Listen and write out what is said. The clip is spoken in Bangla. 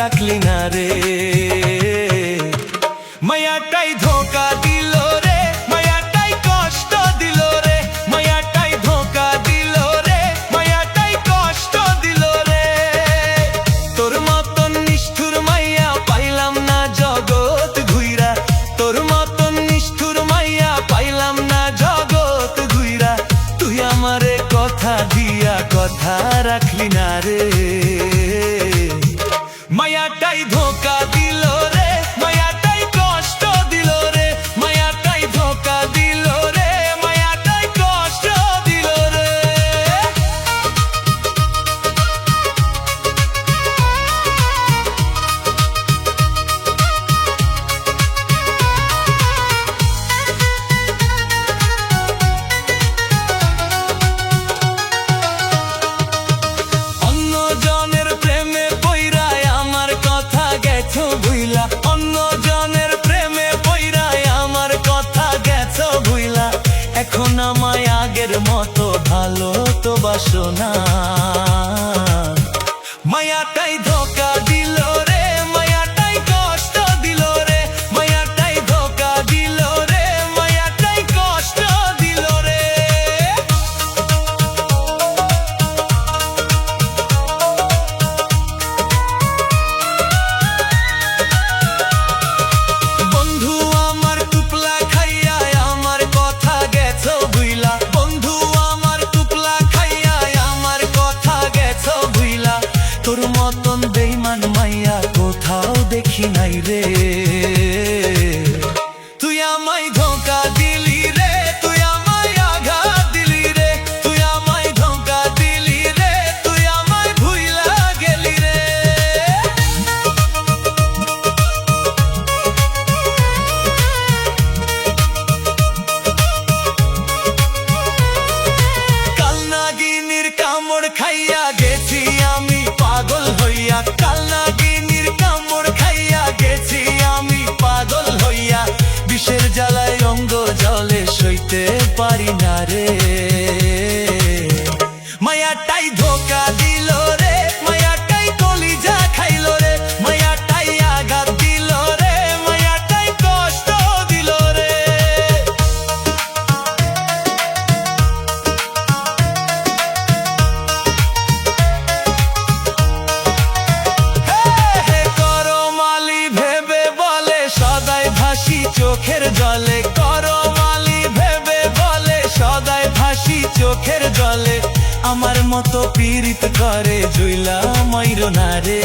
রাখলি না রে। মায়াটাই ধোকা দিল রে, মায়াটাই কষ্ট দিল রে, মায়াটাই ধোকা দিল রে, মায়াটাই কষ্ট দিল রে। তোর মতন নিষ্ঠুর মাইয়া পাইলাম না জগৎ ঘুইরা, তোর মতন নিষ্ঠুর মাইয়া পাইলাম না জগৎ ঘুইরা। তুই আমারে কথা দিয়া কথা রাখলি না রে। মায়াটাই ধোকা দিল রে, মায়াটাই কষ্ট দিল রে, মায়াটাই ধোকা দিল রে, মায়াটাই কষ্ট দিল রে। অন্য জনের প্রেমে পইরায় আমার কথা গেছো ভুইলা, অন্য জনের প্রেমে পইরায় আমার কথা গেছো ভুইলা। এখন আমায় আগের মতো ভালো তো বাসো না। মায়াটাই ধোকা দিল রে, মায়াটাই কষ্ট দিল রে, মায়াটাই ধোকা দিল রে, মায়াটাই কষ্ট দিল রে। বন্ধু আমার টুপলা খাইয়া আমার কথা গেছো ভুইলা, বন্ধু আমার টুপলা খাইয়া আমার কথা গেছো ভুইলা। তোর মতন বেইমান মাইয়া কোথাও দেখি নাই রে। তুই আমায় ধোকা দিলি রে, তুই আমায় আঘাত দিলি রে, তুই আমায় ধোকা দিলি রে, তুই আমায় ভুইলা গেলি রে। কালনাগিনীর কামড় খাইয়া গেছি আমি পাগল হইয়া, কালনাগিনীর কামড় খাইয়া গেছি আমি পাগল হইয়া। বিষের জ্বালায় অঙ্গ জলে সইতে পারি না রে। মায়াটাই ধোকা দিল রে, মায়াটাই কলিজা খাইল রে, মায়াটাই আঘাত দিল রে, মায়াটাই কষ্ট দিল রে। করমালি ভেবে বলে সদাই ভাসি চোখের জলে, করমালি ভেবে বলে সদাই ভাসি চোখের জলে। আমার মতো পীড়িত করে জুইলা মাইরো না রে।